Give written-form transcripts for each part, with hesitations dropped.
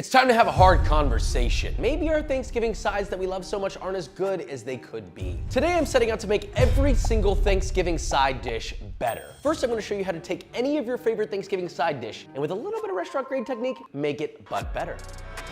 It's time to have a hard conversation. Maybe our Thanksgiving sides that we love so much aren't as good as they could be. Today I'm setting out to make every single Thanksgiving side dish better. First, I'm gonna show you how to take any of your favorite Thanksgiving side dish and with a little bit of restaurant grade technique, make it but better.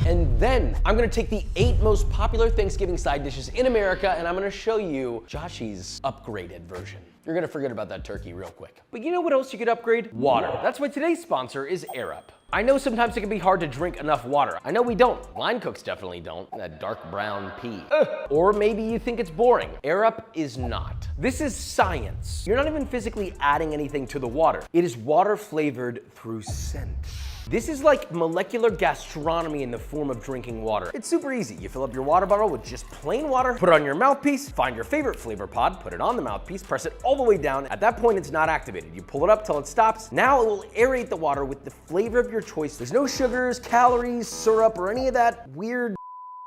And then I'm gonna take the 8 most popular Thanksgiving side dishes in America and I'm gonna show you Joshy's upgraded version. You're gonna forget about that turkey real quick. But you know what else you could upgrade? Water. That's why today's sponsor is AirUp. I know sometimes it can be hard to drink enough water. I know we don't. Line cooks definitely don't. That dark brown pee. Or maybe you think it's boring. AirUp is not. This is science. You're not even physically adding anything to the water. It is water flavored through scent. This is like molecular gastronomy in the form of drinking water. It's super easy. You fill up your water bottle with just plain water, put it on your mouthpiece, find your favorite flavor pod, put it on the mouthpiece, press it all the way down. At that point, it's not activated. You pull it up till it stops. Now it will aerate the water with the flavor of your choice. There's no sugars, calories, syrup, or any of that weird.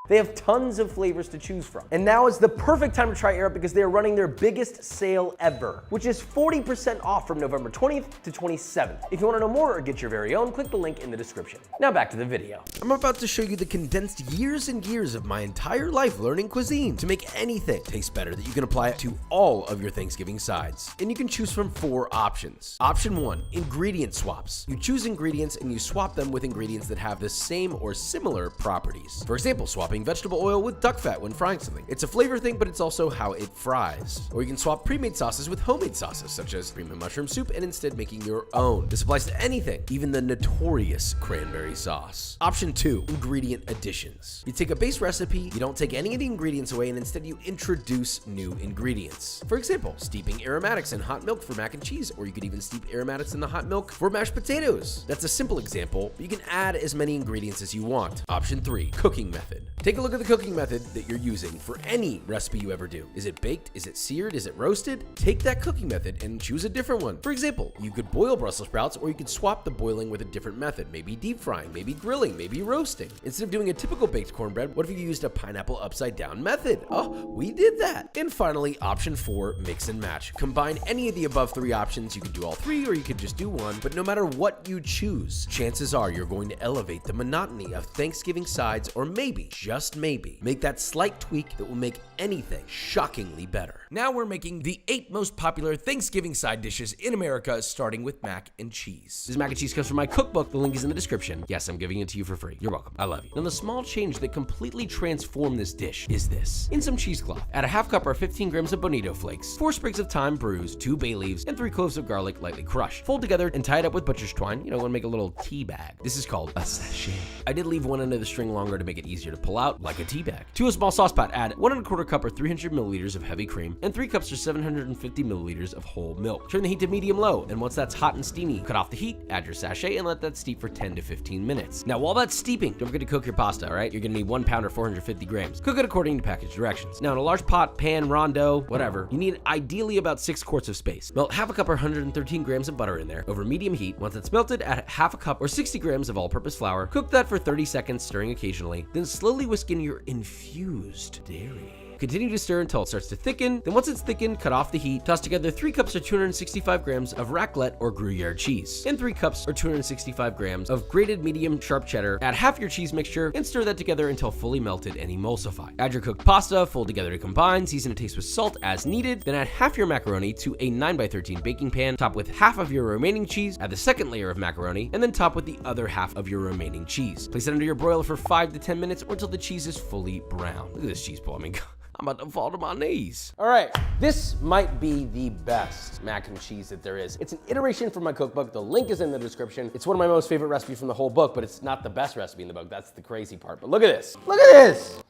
They have tons of flavors to choose from. And now is the perfect time to try AirUp because they are running their biggest sale ever, which is 40% off from November 20th to 27th. If you want to know more or get your very own, click the link in the description. Now back to the video. I'm about to show you the condensed years and years of my entire life learning cuisine to make anything taste better that you can apply it to all of your Thanksgiving sides. And you can choose from 4 options. Option 1, ingredient swaps. You choose ingredients and you swap them with ingredients that have the same or similar properties. For example, swapping vegetable oil with duck fat when frying something. It's a flavor thing, but it's also how it fries. Or you can swap pre-made sauces with homemade sauces, such as cream and mushroom soup, and instead making your own. This applies to anything, even the notorious cranberry sauce. Option 2, ingredient additions. You take a base recipe, you don't take any of the ingredients away, and instead you introduce new ingredients. For example, steeping aromatics in hot milk for mac and cheese, or you could even steep aromatics in the hot milk for mashed potatoes. That's a simple example, but you can add as many ingredients as you want. Option 3, cooking method. Take a look at the cooking method that you're using for any recipe you ever do. Is it baked? Is it seared? Is it roasted? Take that cooking method and choose a different one. For example, you could boil Brussels sprouts or you could swap the boiling with a different method. Maybe deep frying, maybe grilling, maybe roasting. Instead of doing a typical baked cornbread, what if you used a pineapple upside down method? Oh, we did that. And finally, option 4, mix and match. Combine any of the above 3 options. You could do all 3 or you could just do one, but no matter what you choose, chances are you're going to elevate the monotony of Thanksgiving sides or maybe, just maybe, make that slight tweak that will make anything shockingly better. Now we're making the 8 most popular Thanksgiving side dishes in America, starting with mac and cheese. This mac and cheese comes from my cookbook. The link is in the description. Yes, I'm giving it to you for free. You're welcome. I love you. Now the small change that completely transformed this dish is this. In some cheesecloth, add a half cup or 15 grams of bonito flakes, 4 sprigs of thyme bruised, 2 bay leaves, and 3 cloves of garlic lightly crushed. Fold together and tie it up with butcher's twine. You know, and make a little tea bag. This is called a sachet. I did leave one end of the string longer to make it easier to pull out, like a tea bag. To a small sauce pot, add 1 1/4 cup or 300 milliliters of heavy cream and 3 cups or 750 milliliters of whole milk. Turn the heat to medium-low, and once that's hot and steamy, cut off the heat, add your sachet, and let that steep for 10 to 15 minutes. Now, while that's steeping, don't forget to cook your pasta, all right? You're gonna need 1 pound or 450 grams. Cook it according to package directions. Now, in a large pot, pan, rondo, whatever, you need ideally about 6 quarts of space. Melt half a cup or 113 grams of butter in there over medium heat. Once it's melted, add half a cup or 60 grams of all-purpose flour. Cook that for 30 seconds, stirring occasionally. Then slowly whisk in your infused dairy. Continue to stir until it starts to thicken. Then once it's thickened, cut off the heat. Toss together 3 cups or 265 grams of raclette or Gruyere cheese and 3 cups or 265 grams of grated medium sharp cheddar. Add half your cheese mixture and stir that together until fully melted and emulsified. Add your cooked pasta, fold together to combine, season to taste with salt as needed. Then add half your macaroni to a 9x13 baking pan. Top with half of your remaining cheese. Add the second layer of macaroni and then top with the other half of your remaining cheese. Place it under your broiler for 5 to 10 minutes or until the cheese is fully brown. Look at this cheese ball. I mean, I'm about to fall to my knees. All right, this might be the best mac and cheese that there is. It's an iteration from my cookbook. The link is in the description. It's one of my most favorite recipes from the whole book, but it's not the best recipe in the book. That's the crazy part. But look at this. Look at this.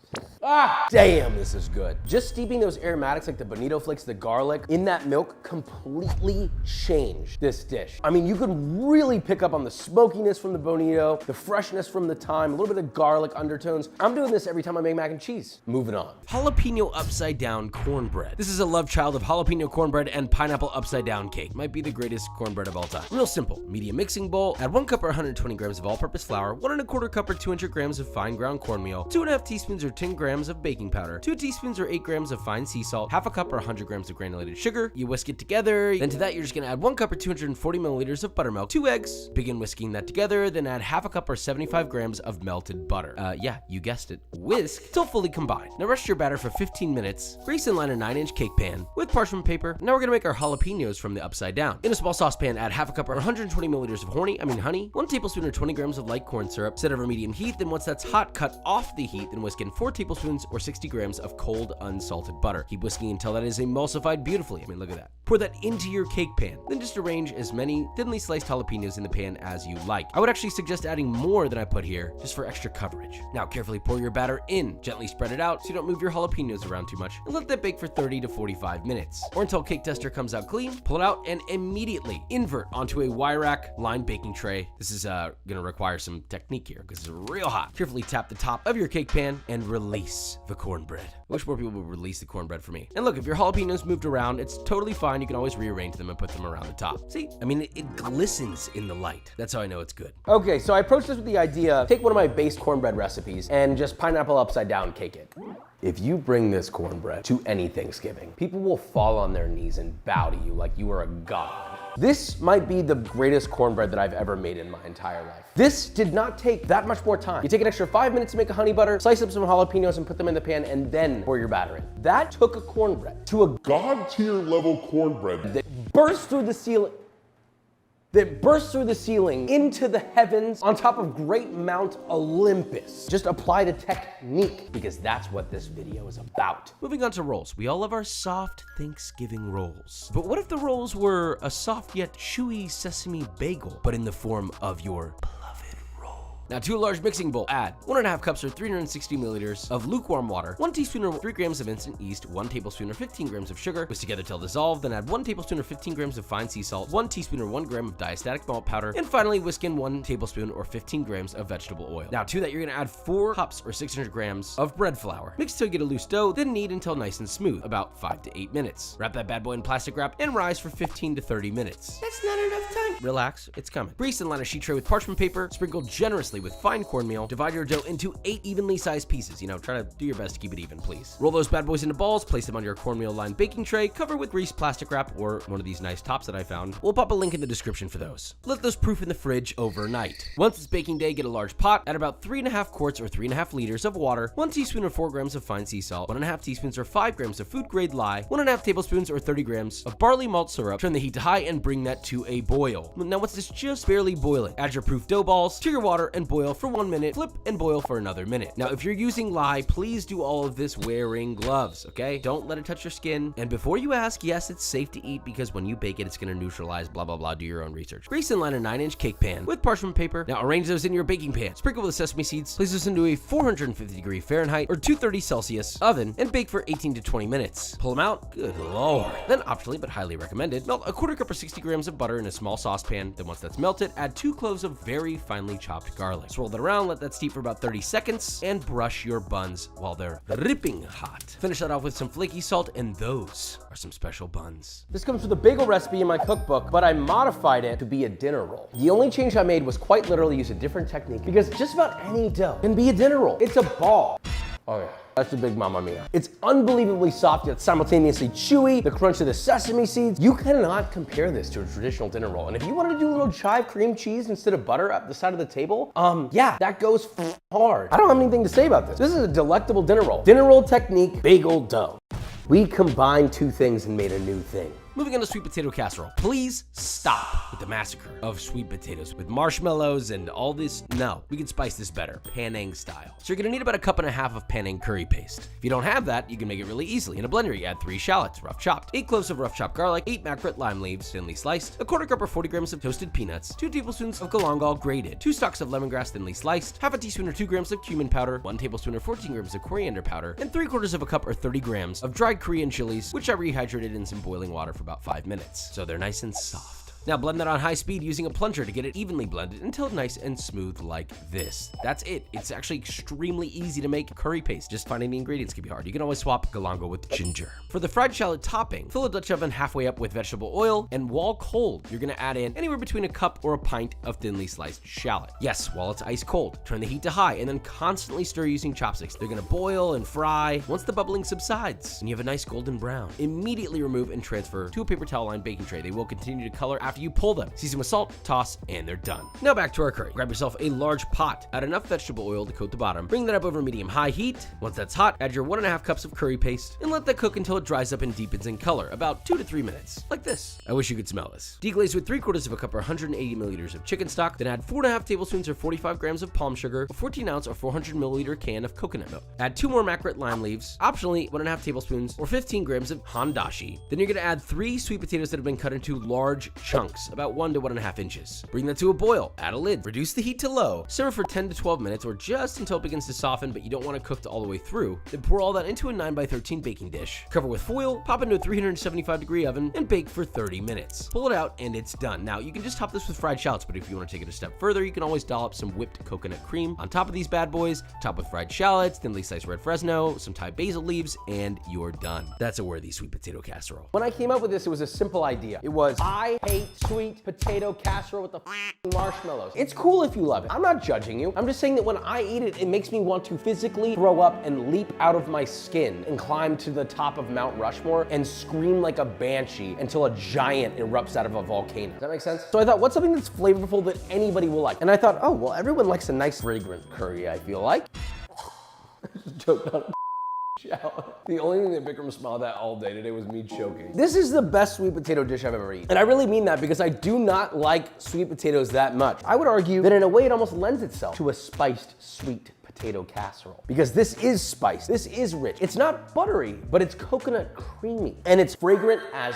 Ah, damn, this is good. Just steeping those aromatics like the bonito flakes, the garlic in that milk completely changed this dish. I mean, you could really pick up on the smokiness from the bonito, the freshness from the thyme, a little bit of garlic undertones. I'm doing this every time I make mac and cheese. Moving on. Jalapeno upside down cornbread. This is a love child of jalapeno cornbread and pineapple upside down cake. Might be the greatest cornbread of all time. Real simple. Medium mixing bowl. Add 1 cup or 120 grams of all-purpose flour, 1 1/4 cup or 200 grams of fine ground cornmeal, 2.5 teaspoons or 10 grams grams of baking powder, 2 teaspoons or 8 grams of fine sea salt, half a cup or 100 grams of granulated sugar. You whisk it together. Then to that, you're just gonna add 1 cup or 240 milliliters of buttermilk, 2 eggs. Begin whisking that together, then add half a cup or 75 grams of melted butter. Yeah, you guessed it. Whisk till fully combined. Now rest your batter for 15 minutes. Grease and line a 9-inch cake pan with parchment paper. Now we're gonna make our jalapenos from the upside down. In a small saucepan, add half a cup or 120 milliliters of honey, 1 tablespoon or 20 grams of light corn syrup. Set over medium heat. Then once that's hot, cut off the heat. Then whisk in 4 tablespoons or 60 grams of cold unsalted butter. Keep whisking until that is emulsified beautifully. I mean, look at that. Pour that into your cake pan. Then just arrange as many thinly sliced jalapenos in the pan as you like. I would actually suggest adding more than I put here, just for extra coverage. Now carefully pour your batter in. Gently spread it out so you don't move your jalapenos around too much, and let that bake for 30 to 45 minutes. Or until cake tester comes out clean. Pull it out and immediately invert onto a wire rack lined baking tray. This is gonna require some technique here because it's real hot. Carefully tap the top of your cake pan and release the cornbread. I wish more people would release the cornbread for me. And look, if your jalapenos moved around, it's totally fine. You can always rearrange them and put them around the top. See, I mean, it glistens in the light. That's how I know it's good. Okay, so I approached this with the idea, take one of my base cornbread recipes and just pineapple upside down cake it. If you bring this cornbread to any Thanksgiving, people will fall on their knees and bow to you like you are a god. This might be the greatest cornbread that I've ever made in my entire life. This did not take that much more time. You take an extra 5 minutes to make a honey butter, slice up some jalapenos and put them in the pan, and then pour your batter in. That took a cornbread to a God-tier level cornbread that burst through the ceiling. Into the heavens on top of Great Mount Olympus. Just apply the technique because that's what this video is about. Moving on to rolls. We all love our soft Thanksgiving rolls. But what if the rolls were a soft yet chewy sesame bagel, but in the form of your beloved roll? Now to a large mixing bowl, add 1.5 cups or 360 milliliters of lukewarm water, 1 teaspoon or 3 grams of instant yeast, 1 tablespoon or 15 grams of sugar, whisk together till dissolved, then add 1 tablespoon or 15 grams of fine sea salt, 1 teaspoon or 1 gram of diastatic malt powder, and finally whisk in 1 tablespoon or 15 grams of vegetable oil. Now to that, you're gonna add 4 cups or 600 grams of bread flour. Mix till you get a loose dough, then knead until nice and smooth, about 5 to 8 minutes. Wrap that bad boy in plastic wrap and rise for 15 to 30 minutes. That's not enough time. Relax, it's coming. Grease and line a sheet tray with parchment paper, sprinkle generously with fine cornmeal. Divide your dough into 8 evenly sized pieces. You know, try to do your best to keep it even, please. Roll those bad boys into balls, place them on your cornmeal lined baking tray, cover with greased plastic wrap or one of these nice tops that I found. We'll pop a link in the description for those. Let those proof in the fridge overnight. Once it's baking day, get a large pot, add about 3.5 quarts or 3.5 liters of water, 1 teaspoon or 4 grams of fine sea salt, 1.5 teaspoons or 5 grams of food grade lye, 1.5 tablespoons or 30 grams of barley malt syrup. Turn the heat to high and bring that to a boil. Now once it's just barely boiling, add your proof dough balls to your water and boil for 1 minute, flip and boil for another minute. Now, if you're using lye, please do all of this wearing gloves, okay? Don't let it touch your skin. And before you ask, yes, it's safe to eat because when you bake it, it's gonna neutralize, blah, blah, blah, do your own research. Grease and line a 9-inch cake pan with parchment paper. Now arrange those in your baking pan. Sprinkle with sesame seeds, place this into a 450 Fahrenheit or 230 Celsius oven and bake for 18 to 20 minutes. Pull them out, good lord. Then optionally, but highly recommended, melt a 1/4 cup or 60 grams of butter in a small saucepan. Then once that's melted, add 2 cloves of very finely chopped garlic. Swirl that around, let that steep for about 30 seconds, and brush your buns while they're ripping hot. Finish that off with some flaky salt, and those are some special buns. This comes with a bagel recipe in my cookbook, but I modified it to be a dinner roll. The only change I made was quite literally use a different technique because just about any dough can be a dinner roll. It's a ball. Oh yeah. That's a big mamma mia. It's unbelievably soft yet simultaneously chewy. The crunch of the sesame seeds. You cannot compare this to a traditional dinner roll. And if you wanted to do a little chive cream cheese instead of butter at the side of the table, yeah, that goes hard. I don't have anything to say about this. This is a delectable dinner roll. Dinner roll technique, bagel dough. We combined 2 things and made a new thing. Moving on to sweet potato casserole. Please stop with the massacre of sweet potatoes with marshmallows and all this. No, we can spice this better, Penang style. So you're gonna need about 1.5 cups of Penang curry paste. If you don't have that, you can make it really easily. In a blender, you add 3 shallots, rough chopped, 8 cloves of rough chopped garlic, 8 mackerel lime leaves, thinly sliced, 1/4 cup or 40 grams of toasted peanuts, 2 tablespoons of galangal grated, 2 stalks of lemongrass thinly sliced, half a teaspoon or 2 grams of cumin powder, 1 tablespoon or 14 grams of coriander powder, and 3/4 of a cup or 30 grams of dried Korean chilies, which I rehydrated in some boiling water for about 5 minutes, so they're nice and soft. Now blend that on high speed using a plunger to get it evenly blended until nice and smooth like this. That's it. It's actually extremely easy to make curry paste. Just finding the ingredients can be hard. You can always swap galangal with ginger. For the fried shallot topping, fill a Dutch oven halfway up with vegetable oil, and while cold, you're gonna add in anywhere between a cup or a pint of thinly sliced shallot. Yes, while it's ice cold. Turn the heat to high and then constantly stir using chopsticks. They're gonna boil and fry. Once the bubbling subsides and you have a nice golden brown, immediately remove and transfer to a paper towel lined baking tray. They will continue to color after you pull them. Season with salt, toss, and they're done. Now back to our curry. Grab yourself a large pot. Add enough vegetable oil to coat the bottom. Bring that up over medium-high heat. Once that's hot, add your 1.5 cups of curry paste and let that cook until it dries up and deepens in color, about 2 to 3 minutes, like this. I wish you could smell this. Deglaze with 3/4 of a cup or 180 milliliters of chicken stock. Then add 4.5 tablespoons or 45 grams of palm sugar, a 14-ounce or 400 milliliter can of coconut milk. Add 2 more mackerel lime leaves, optionally 1.5 tablespoons or 15 grams of handashi. Then you're gonna add 3 sweet potatoes that have been cut into large chunks, about 1 to 1.5 inches. Bring that to a boil, add a lid, reduce the heat to low, simmer for 10 to 12 minutes or just until it begins to soften, but you don't want to cook all the way through. Then pour all that into a 9x13 baking dish. Cover with foil, pop into a 375-degree oven, and bake for 30 minutes. Pull it out and it's done. Now you can just top this with fried shallots, but if you want to take it a step further, you can always dollop some whipped coconut cream on top of these bad boys, top with fried shallots, thinly sliced red Fresno, some Thai basil leaves, and you're done. That's a worthy sweet potato casserole. When I came up with this, it was a simple idea. It was, I hate sweet potato casserole with the marshmallows. It's cool if you love it. I'm not judging you. I'm just saying that when I eat it, it makes me want to physically throw up and leap out of my skin and climb to the top of Mount Rushmore and scream like a banshee until a giant erupts out of a volcano. Does that make sense? So I thought, what's something that's flavorful that anybody will like? And I thought, oh, well, everyone likes a nice fragrant curry, I feel like. Choked on shallot. The only thing that Bikram smiled at all day today was me choking. This is the best sweet potato dish I've ever eaten. And I really mean that because I do not like sweet potatoes that much. I would argue that in a way it almost lends itself to a spiced sweet potato casserole. Because this is spiced, this is rich. It's not buttery, but it's coconut creamy. And it's fragrant as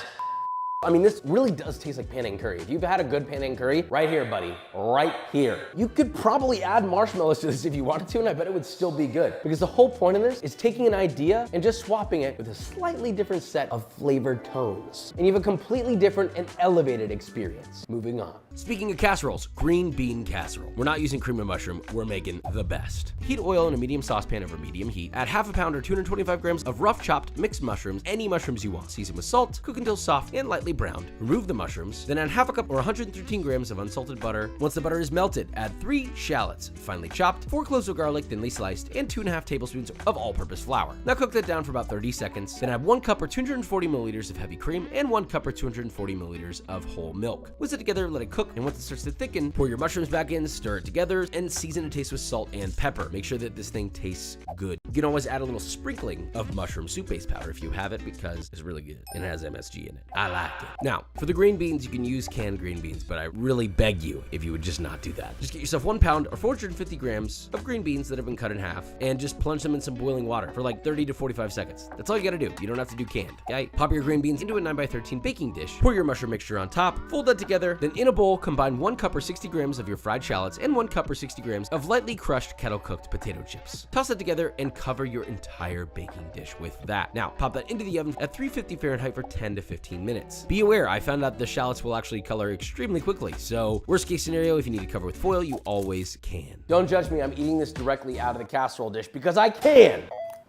I mean, this really does taste like Panang curry. If you've had a good Panang curry, right here, buddy, right here. You could probably add marshmallows to this if you wanted to, and I bet it would still be good. Because the whole point of this is taking an idea and just swapping it with a slightly different set of flavored tones. And you have a completely different and elevated experience. Moving on. Speaking of casseroles, green bean casserole. We're not using cream of mushroom, we're making the best. Heat oil in a medium saucepan over medium heat. Add 1/2 pound or 225 grams of rough chopped mixed mushrooms, any mushrooms you want. Season with salt, cook until soft and lightly browned. Remove the mushrooms, then add 1/2 cup or 113 grams of unsalted butter. Once the butter is melted, add 3 shallots, finely chopped, 4 cloves of garlic, thinly sliced, and 2.5 tablespoons of all-purpose flour. Now cook that down for about 30 seconds. Then add 1 cup or 240 milliliters of heavy cream and 1 cup or 240 milliliters of whole milk. Whisk it together, let it cook, and once it starts to thicken, pour your mushrooms back in, stir it together, and season to taste with salt and pepper. Make sure that this thing tastes good. You can always add a little sprinkling of mushroom soup base powder if you have it because it's really good and it has MSG in it. I like it. Now, for the green beans, you can use canned green beans, but I really beg you if you would just not do that. Just get yourself 1 pound or 450 grams of green beans that have been cut in half and just plunge them in some boiling water for like 30 to 45 seconds. That's all you gotta do. You don't have to do canned, okay? Pop your green beans into a 9x13 baking dish, pour your mushroom mixture on top, fold that together, then in a bowl, combine 1 cup or 60 grams of your fried shallots and 1 cup or 60 grams of lightly crushed kettle-cooked potato chips. Toss that together and cover your entire baking dish with that. Now, pop that into the oven at 350 Fahrenheit for 10 to 15 minutes. Be aware, I found out the shallots will actually color extremely quickly, so worst case scenario, if you need to cover with foil, you always can. Don't judge me, I'm eating this directly out of the casserole dish because I can!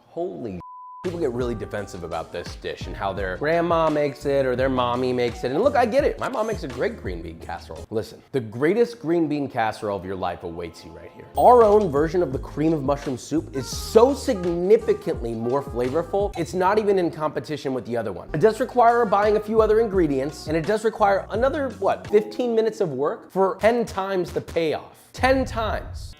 Holy people get really defensive about this dish and how their grandma makes it or their mommy makes it. And look, I get it. My mom makes a great green bean casserole. Listen, the greatest green bean casserole of your life awaits you right here. Our own version of the cream of mushroom soup is so significantly more flavorful, it's not even in competition with the other one. It does require buying a few other ingredients, and it does require another, 15 minutes of work for 10 times the payoff. 10 times.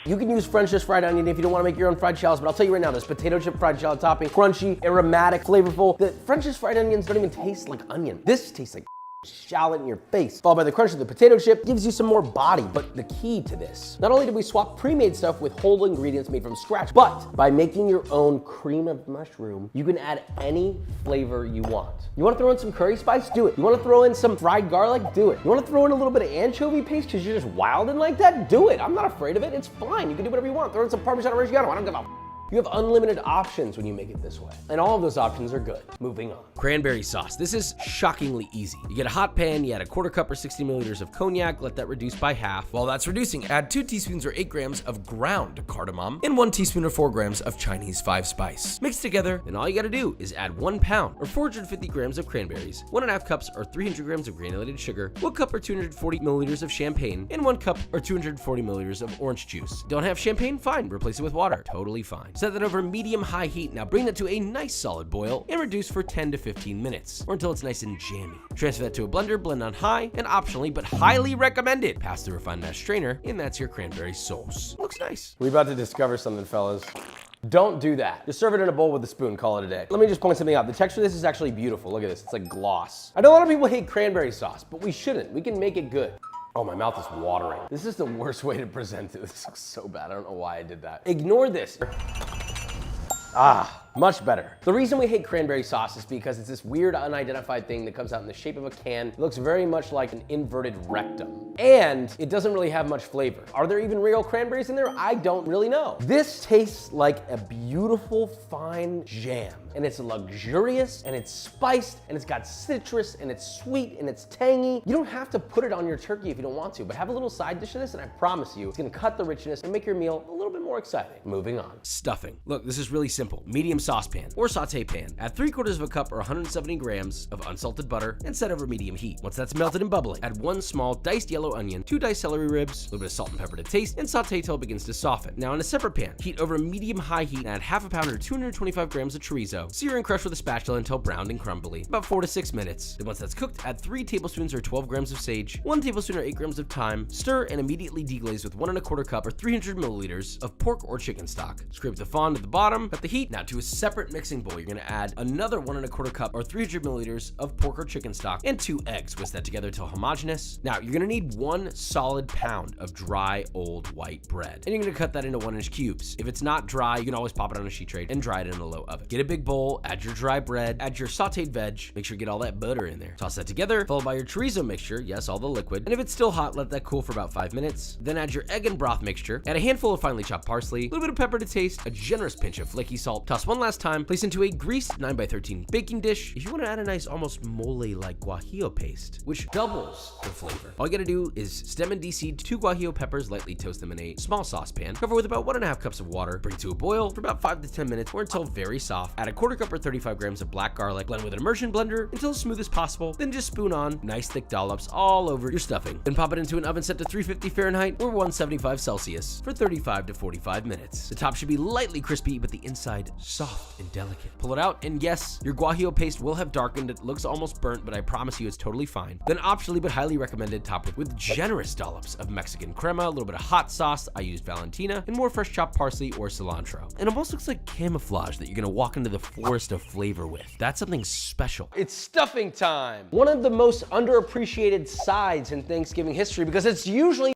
You can use French just fried onion if you don't want to make your own fried shallots, but I'll tell you right now, this potato chip fried shallot topping, crunchy, aromatic, flavorful. The French just fried onions don't even taste like onion. This tastes like shallot in your face. Followed by the crunch of the potato chip, gives you some more body. But the key to this, not only did we swap pre-made stuff with whole ingredients made from scratch, but by making your own cream of mushroom, you can add any flavor you want. You want to throw in some curry spice? Do it. You want to throw in some fried garlic? Do it. You want to throw in a little bit of anchovy paste because you're just wilding like that? Do it. I'm not afraid of it. It's fine. You can do whatever you want. Throw in some Parmesan Reggiano. I don't give a You have unlimited options when you make it this way. And all of those options are good. Moving on. Cranberry sauce. This is shockingly easy. You get a hot pan, you add a quarter cup or 60 milliliters of cognac, let that reduce by half. While that's reducing, add 2 teaspoons or 8 grams of ground cardamom and 1 teaspoon or 4 grams of Chinese 5 spice. Mix together, and all you gotta do is add 1 pound or 450 grams of cranberries, 1.5 cups or 300 grams of granulated sugar, 1 cup or 240 milliliters of champagne, and 1 cup or 240 milliliters of orange juice. Don't have champagne? Fine, replace it with water. Totally fine. Set that over medium-high heat. Now bring that to a nice solid boil and reduce for 10 to 15 minutes, or until it's nice and jammy. Transfer that to a blender, blend on high, and optionally, but highly recommended, pass through a fine mesh strainer, and that's your cranberry sauce. Looks nice. We're about to discover something, fellas. Don't do that. Just serve it in a bowl with a spoon, call it a day. Let me just point something out. The texture of this is actually beautiful. Look at this, it's like gloss. I know a lot of people hate cranberry sauce, but we shouldn't. We can make it good. Oh, my mouth is watering. This is the worst way to present it. This looks so bad. I don't know why I did that. Ignore this. Ah, much better. The reason we hate cranberry sauce is because it's this weird unidentified thing that comes out in the shape of a can. It looks very much like an inverted rectum. And it doesn't really have much flavor. Are there even real cranberries in there? I don't really know. This tastes like a beautiful fine jam. And it's luxurious, and it's spiced, and it's got citrus, and it's sweet, and it's tangy. You don't have to put it on your turkey if you don't want to, but have a little side dish of this, and I promise you, it's gonna cut the richness and make your meal a little bit more exciting. Moving on. Stuffing. Look, this is really simple. Medium saucepan or saute pan. Add 3/4 cup or 170 grams of unsalted butter and set over medium heat. Once that's melted and bubbling, add 1 small diced yellow onion, 2 diced celery ribs, a little bit of salt and pepper to taste, and saute till it begins to soften. Now in a separate pan, heat over medium-high heat and add 1/2 pound or 225 grams of chorizo. Sear and crush with a spatula until browned and crumbly, about 4 to 6 minutes. Then once that's cooked, add 3 tablespoons or 12 grams of sage, 1 tablespoon or 8 grams of thyme, stir and immediately deglaze with 1 1/4 cup or 300 milliliters of pork or chicken stock. Scrape the fond at the bottom, cut the heat. Now to a separate mixing bowl, you're gonna add another 1 1/4 cup or 300 milliliters of pork or chicken stock and 2 eggs. Whisk that together till homogeneous. Now you're gonna need 1 solid pound of dry old white bread, and you're gonna cut that into 1-inch cubes. If it's not dry, you can always pop it on a sheet tray and dry it in a low oven. Get a big bowl, add your dry bread, add your sauteed veg, make sure you get all that butter in there. Toss that together, followed by your chorizo mixture, yes, all the liquid, and if it's still hot, let that cool for about 5 minutes. Then add your egg and broth mixture, add a handful of finely chopped parsley, a little bit of pepper to taste, a generous pinch of flaky salt. Toss one last time, place into a greased 9x13 baking dish. If you want to add a nice almost mole-like guajillo paste, which doubles the flavor, all you gotta do is stem and de-seed 2 guajillo peppers, lightly toast them in a small saucepan, cover with about 1.5 cups of water, bring to a boil for about 5 to 10 minutes or until very soft. Add a 1/4 cup or 35 grams of black garlic, blend with an immersion blender until as smooth as possible, then just spoon on nice thick dollops all over your stuffing. Then pop it into an oven set to 350 Fahrenheit or 175 Celsius for 35 to 45 minutes. The top should be lightly crispy, but the inside soft and delicate. Pull it out, and yes, your guajillo paste will have darkened. It looks almost burnt, but I promise you it's totally fine. Then optionally, but highly recommended, top it with generous dollops of Mexican crema, a little bit of hot sauce. I used Valentina, and more fresh chopped parsley or cilantro. It almost looks like camouflage that you're gonna walk into the forest of flavor with. That's something special. It's stuffing time. One of the most underappreciated sides in Thanksgiving history because it's usually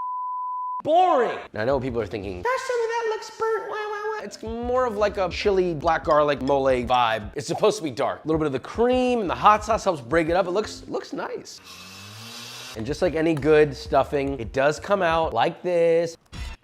boring. Now I know what people are thinking, gosh, some of that looks burnt, why? It's more of like a chili, black garlic, mole vibe. It's supposed to be dark. A little bit of the cream and the hot sauce helps break it up. It looks nice. And just like any good stuffing, it does come out like this.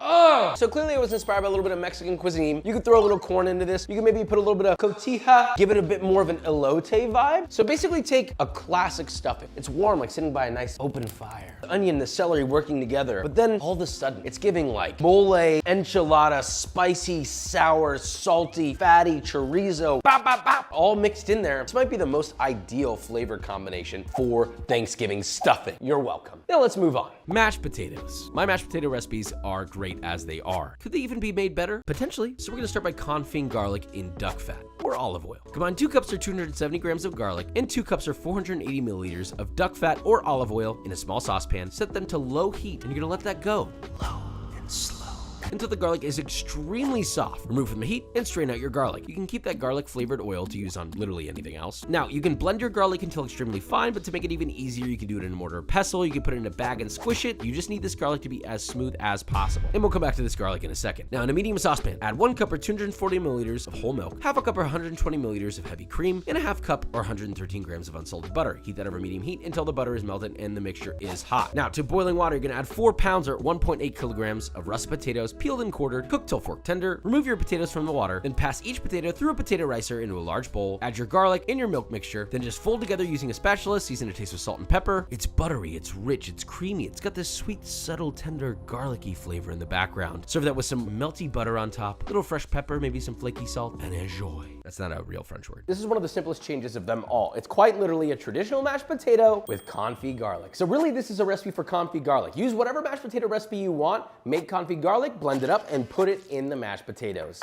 Oh! So clearly I was inspired by a little bit of Mexican cuisine. You could throw a little corn into this. You can maybe put a little bit of cotija, give it a bit more of an elote vibe. So basically take a classic stuffing. It's warm, like sitting by a nice open fire. The onion, the celery working together. But then all of a sudden, it's giving like mole, enchilada, spicy, sour, salty, fatty, chorizo, bop, bop, bop, all mixed in there. This might be the most ideal flavor combination for Thanksgiving stuffing. You're welcome. Now let's move on. Mashed potatoes. My mashed potato recipes are great as they are. Could they even be made better? Potentially. So we're gonna start by confing garlic in duck fat or olive oil. Combine 2 cups or 270 grams of garlic and 2 cups or 480 milliliters of duck fat or olive oil in a small saucepan. Set them to low heat and you're gonna let that go. Low and slow. Until the garlic is extremely soft. Remove from the heat and strain out your garlic. You can keep that garlic flavored oil to use on literally anything else. Now, you can blend your garlic until extremely fine, but to make it even easier, you can do it in a mortar or pestle. You can put it in a bag and squish it. You just need this garlic to be as smooth as possible. And we'll come back to this garlic in a second. Now, in a medium saucepan, add 1 cup or 240 milliliters of whole milk, 1/2 cup or 120 milliliters of heavy cream, and 1/2 cup or 113 grams of unsalted butter. Heat that over medium heat until the butter is melted and the mixture is hot. Now, to boiling water, you're gonna add 4 pounds or 1.8 kilograms of russet potatoes, peeled and quartered, cook till fork tender, remove your potatoes from the water, then pass each potato through a potato ricer into a large bowl, add your garlic and your milk mixture, then just fold together using a spatula, season to taste with salt and pepper. It's buttery, it's rich, it's creamy, it's got this sweet, subtle, tender, garlicky flavor in the background. Serve that with some melty butter on top, little fresh pepper, maybe some flaky salt, and enjoy. That's not a real French word. This is one of the simplest changes of them all. It's quite literally a traditional mashed potato with confit garlic. So really, this is a recipe for confit garlic. Use whatever mashed potato recipe you want, make confit garlic, blend it up, and put it in the mashed potatoes.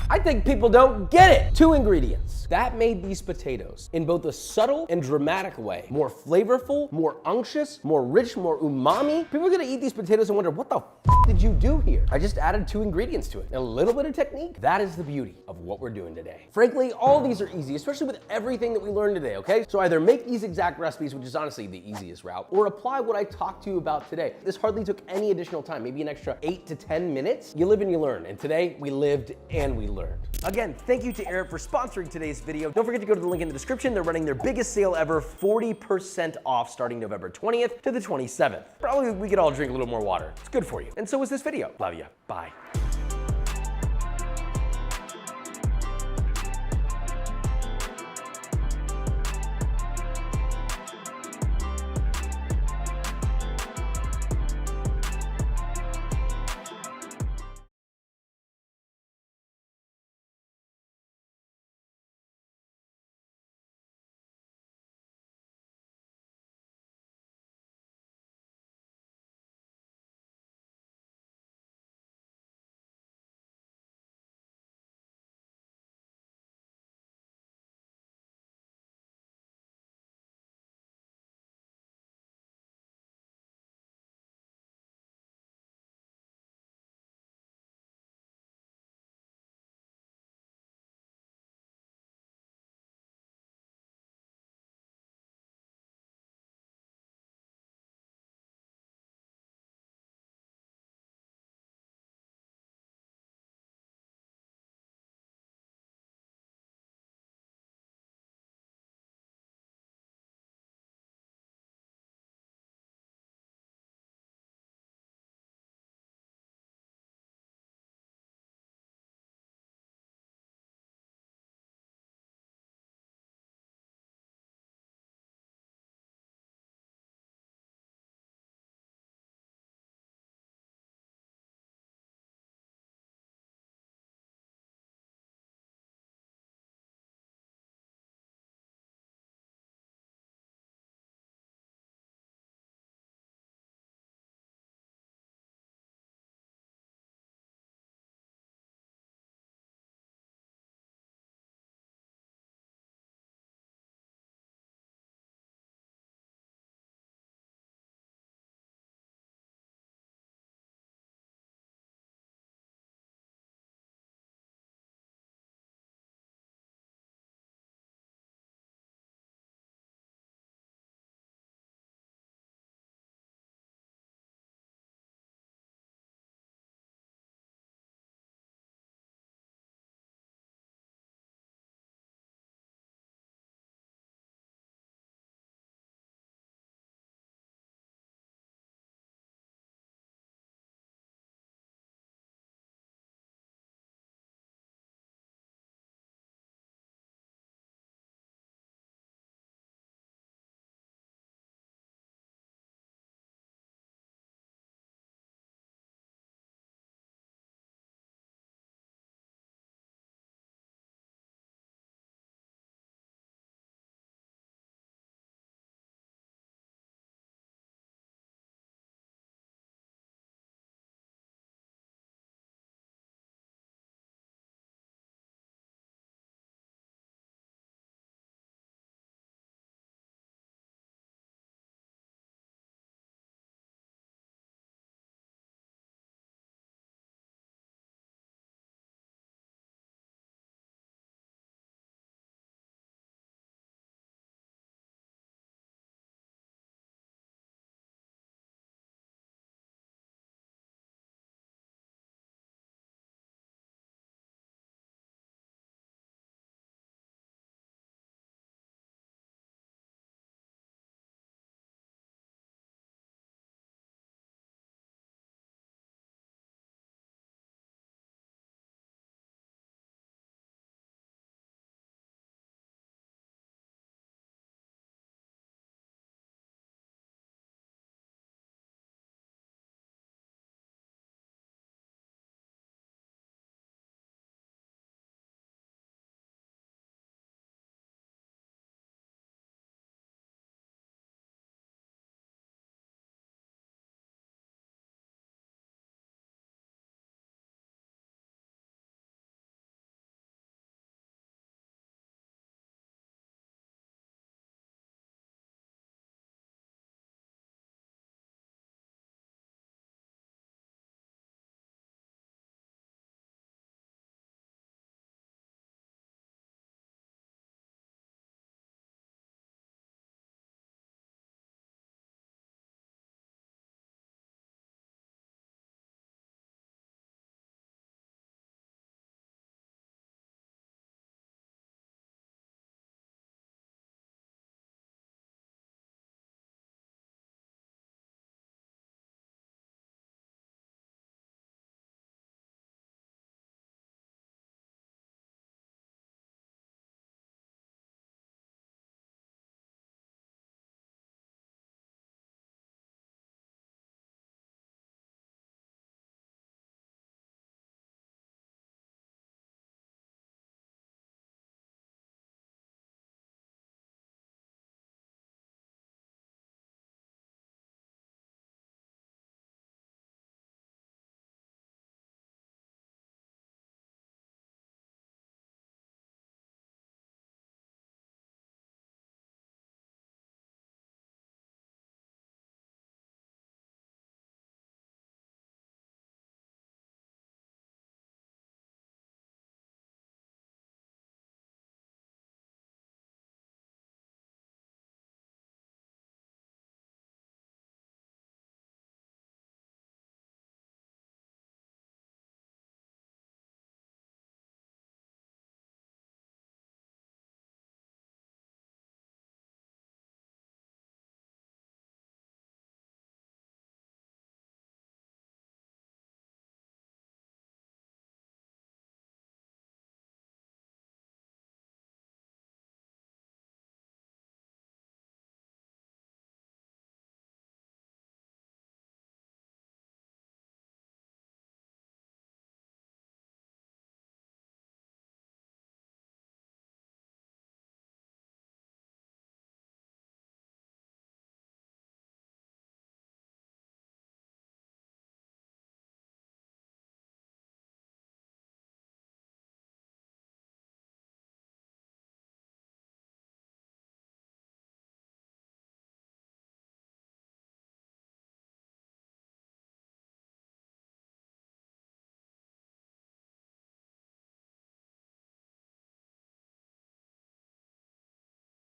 I think people don't get it. 2 ingredients. That made these potatoes, in both a subtle and dramatic way, more flavorful, more unctuous, more rich, more umami. People are gonna eat these potatoes and wonder, what the did you do here? I just added 2 ingredients to it. And a little bit of technique. That is the beauty of what we're doing today. Frankly, all these are easy, especially with everything that we learned today, okay? So either make these exact recipes, which is honestly the easiest route, or apply what I talked to you about today. This hardly took any additional time, maybe an extra 8 to 10 minutes. You live and you learn. And today, we lived and we learned. Again, thank you to Air for sponsoring today's video. Don't forget to go to the link in the description. They're running their biggest sale ever, 40% off starting November 20th to the 27th. Probably we could all drink a little more water. It's good for you. And so is this video. Love ya. Bye.